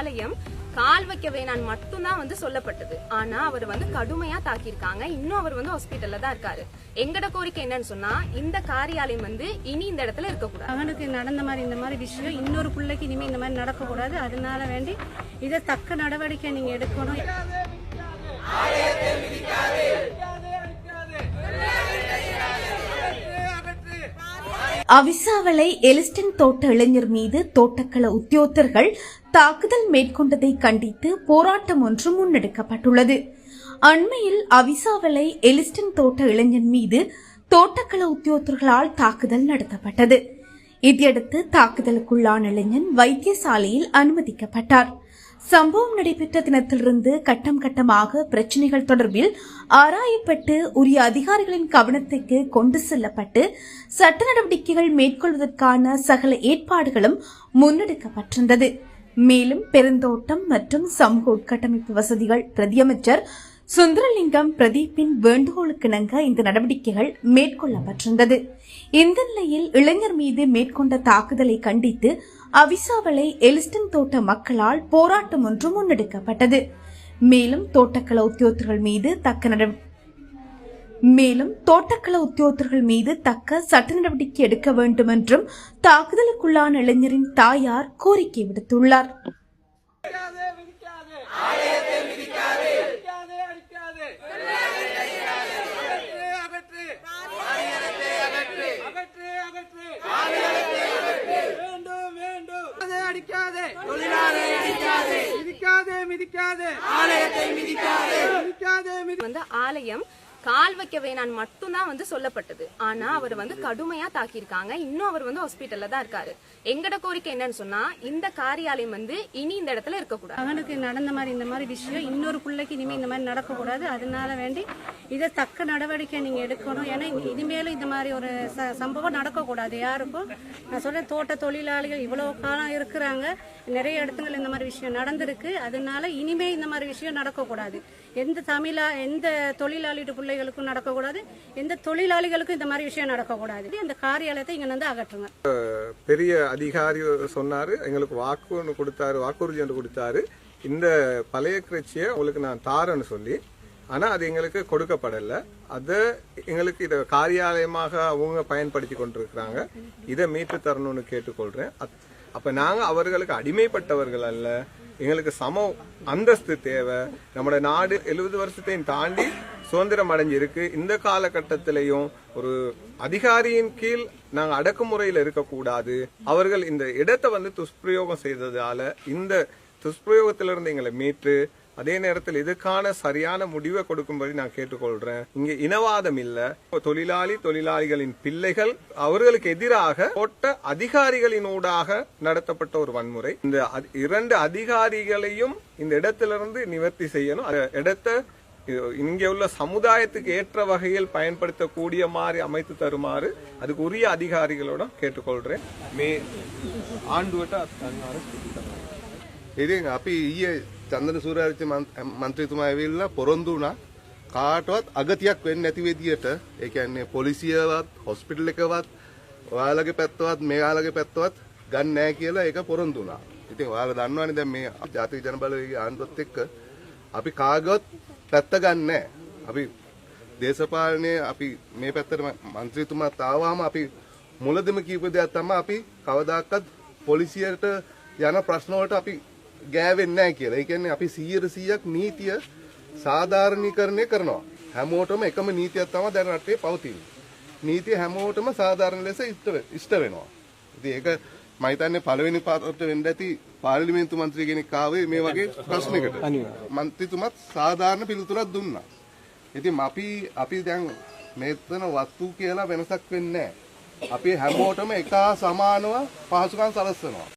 ஆலயம் கால் வைக்க வேணான்னு மட்டும்தான் சொல்லப்பட்டது. ஆனா அவர் கடுமையா தாக்கியிருக்காங்க. இன்னும் அவர் ஹாஸ்பிட்டல்ல தான் இருக்காரு. எங்கட கோரிக்கை என்னன்னு சொன்னா, இந்த காரியாலயம் இனி இந்த இடத்துல இருக்கக்கூடாது. அவனுக்கு நடந்த மாதிரி இந்த மாதிரி விஷயம் இன்னொரு பிள்ளைக்கு இனிமே இந்த மாதிரி நடக்கக்கூடாது. அதனால வேண்டி இதை தக்க நடவடிக்கை நீங்க எடுக்கணும். அவிசாவளை எலிஸ்டன் தோட்ட இளைஞர் மீது தோட்டக்கள உத்தியோகத்தர்கள் தாக்குதல் மேற்கொண்டதை கண்டித்து போராட்டம் ஒன்று முன்னெடுக்கப்பட்டுள்ளது. அண்மையில் அவிசாவளை எலிஸ்டன் தோட்ட இளைஞர் மீது தோட்டக்கள உத்தியோகத்தர்களால் தாக்குதல் நடத்தப்பட்டது. இதையடுத்து தாக்குதலுக்குள்ளான இளைஞன் வைத்தியசாலையில் அனுமதிக்கப்பட்டார். சம்பவம் நடைபெற்ற தினத்திலிருந்து கட்டம் கட்டமாக பிரச்சினைகள் தொடர்பில் ஆராயப்பட்டு உரிய அதிகாரிகளின் கவனத்துக்கு கொண்டு செல்லப்பட்டு சட்ட நடவடிக்கைகள் மேற்கொள்வதற்கான சகல ஏற்பாடுகளும் முன்னெடுக்கப்பட்டிருந்தது. மேலும் பெருந்தோட்டம் மற்றும் சமூக உட்கட்டமைப்பு வசதிகள் பிரதியமைச்சர் சுந்தரலிங்கம் பிரதீப்பின் வேண்டுகோளுக்கிணங்க இந்த நடவடிக்கைகள் மேற்கொள்ளப்பட்டிருந்தது. இந்த நிலையில் இளைஞர் மீது மேற்கொண்ட தாக்குதலை கண்டித்து அவிசாவளை எலிஸ்டன் தோட்ட மக்களால் போராட்டம் ஒன்று முன்னெடுக்கப்பட்டது. மேலும் தோட்டக்கள உத்தியோகத்தர்கள் மீது தக்க சட்ட நடவடிக்கை எடுக்க வேண்டும் என்றும் தாக்குதலுக்குள்ளான இளைஞரின் தாயார் கோரிக்கை விடுத்துள்ளார். ஆலயம் கால் வைக்க வேணான்னு மட்டும்தான் சொல்லப்பட்டது. ஆனா அவர் கடுமையா தாக்கியிருக்காங்க. இன்னும் அவர் ஹாஸ்பிட்டல்ல தான் இருக்காரு. எங்கட கோரிக்கை என்னன்னு சொன்னா, இந்த காரியாலயம் இனி இந்த இடத்துல இருக்கக்கூடாது. அவனுக்கு நடந்த மாதிரி இந்த மாதிரி விஷயம் இன்னொரு பிள்ளைக்கு இனிமே இந்த மாதிரி நடக்கக்கூடாது. அதனால வேண்டி இதை தக்க நடவடிக்கை நீங்க எடுக்கணும். ஏன்னா இனிமேலும் இந்த மாதிரி ஒரு சம்பவம் நடக்கக்கூடாது யாருக்கும். நான் சொல்றேன், தோட்ட தொழிலாளிகள் இவ்வளவு காலம் இருக்கிறாங்க. நிறைய இடத்துல இந்த மாதிரி விஷயம் நடந்திருக்கு. அதனால இனிமே இந்த மாதிரி விஷயம் நடக்கக்கூடாது. எந்த தொழிலாளிட்டு பிள்ளைகளுக்கும் நடக்கக்கூடாது. எந்த தொழிலாளிகளுக்கும் இந்த மாதிரி விஷயம் நடக்கக்கூடாது. அந்த காரியாலயத்தை இங்க அகற்றுங்க. பெரிய அதிகாரி சொன்னாரு, எங்களுக்கு வாக்குறுதி ஒன்று கொடுத்தாரு. இந்த பழைய கிரட்சியை உங்களுக்கு நான் தாரேன்னு சொல்லி, ஆனா அது எங்களுக்கு கொடுக்கப்படல. அதை எங்களுக்கு இதை காரியாலயமாக அவங்க பயன்படுத்தி கொண்டிருக்கிறாங்க. இதை மீட்டு தரணும்னு கேட்டுக்கொள்றேன். அப்ப நாங்க அவர்களுக்கு அடிமைப்பட்டவர்கள் அல்ல. எங்களுக்கு சம அந்தஸ்து தேவை. நம்ம நாடு 70 வருஷத்தையும் தாண்டி சுதந்திரம் அடைஞ்சிருக்கு. இந்த காலகட்டத்திலையும் ஒரு அதிகாரியின் கீழ் நாங்க அடக்குமுறையில் இருக்கக்கூடாது. அவர்கள் இந்த இடத்தை துஷ்பிரயோகம் செய்ததால இந்த துஷ்பிரயோகத்திலிருந்து எங்களை மீட்டு அதே நேரத்தில் இதுக்கான சரியான முடிவை கொடுக்கும்படி நான் கேட்டுக்கொள்றேன். இங்க இனவாதம் இல்ல. தொழிலாளிகளின் பிள்ளைகள் அவர்களுக்கு எதிராக போட்ட அதிகாரிகளினூடாக நடத்தப்பட்ட ஒரு வன்முறை. இந்த 2 அதிகாரிகளையும் இந்த இடத்திலிருந்து நிவர்த்தி செய்யணும். இடத்தை இங்க உள்ள சமுதாயத்துக்கு ஏற்ற வகையில் பயன்படுத்தக்கூடிய மாதிரி அமைத்து தருமாறு அதுக்கு உரிய அதிகாரிகளோட கேட்டுக்கொள்றேன். மே ஆண்டுவட்ட අපි ඊයේ චන්දන සූර්යාරච්චි මන්ත්‍රීතුමා ඇවිල්ලා පොරොන්දු වුණා කාටවත් අගතියක් වෙන්නේ නැති විදියට. ඒ කියන්නේ පොලිසියවත් හොස්පිටල් එකවත් ඔයාලගේ පැත්තවත් මෙයාලගේ පැත්තවත් ගන්න නැහැ කියලා ඒක පොරොන්දු වුණා. ඉතින් ඔයාලා දන්නවනේ දැන් මේ ජාතික ජනබලවේගයේ ආණ්ඩුවත් එක්ක අපි කාගවත් පැත්ත ගන්න නැහැ. අපි දේශපාලනයේ අපි මේ පැත්තට මන්ත්‍රීතුමාත් ආවම අපි මුලදෙම කියපු දෙයක් තමයි අපි කවදාකවත් පොලිසියට යන ප්‍රශ්න වලට අපි ගෑවෙන්නේ නැහැ කියලා. ඒ කියන්නේ අපි 100% නීතිය සාධාරණීකරණය කරනවා. හැමෝටම එකම නීතියක් තමයි දැන් රටේ පවතින්නේ. නීතිය හැමෝටම සාධාරණ ලෙස ඉෂ්ට වෙනවා. ඉතින් ඒක මම හිතන්නේ පළවෙනි පාරට වෙන්න ඇති පාර්ලිමේන්තු මන්ත්‍රී කෙනෙක් ආවේ මේ වගේ ප්‍රශ්නයකට. මන්ත්‍රීතුමත් සාධාරණ පිළිතුරක් දුන්නා. ඉතින් අපි දැන් මෙතන වස්තු කියලා වෙනසක් වෙන්නේ නැහැ. අපි හැමෝටම එක සමානව පහසුකම් සලස්වනවා.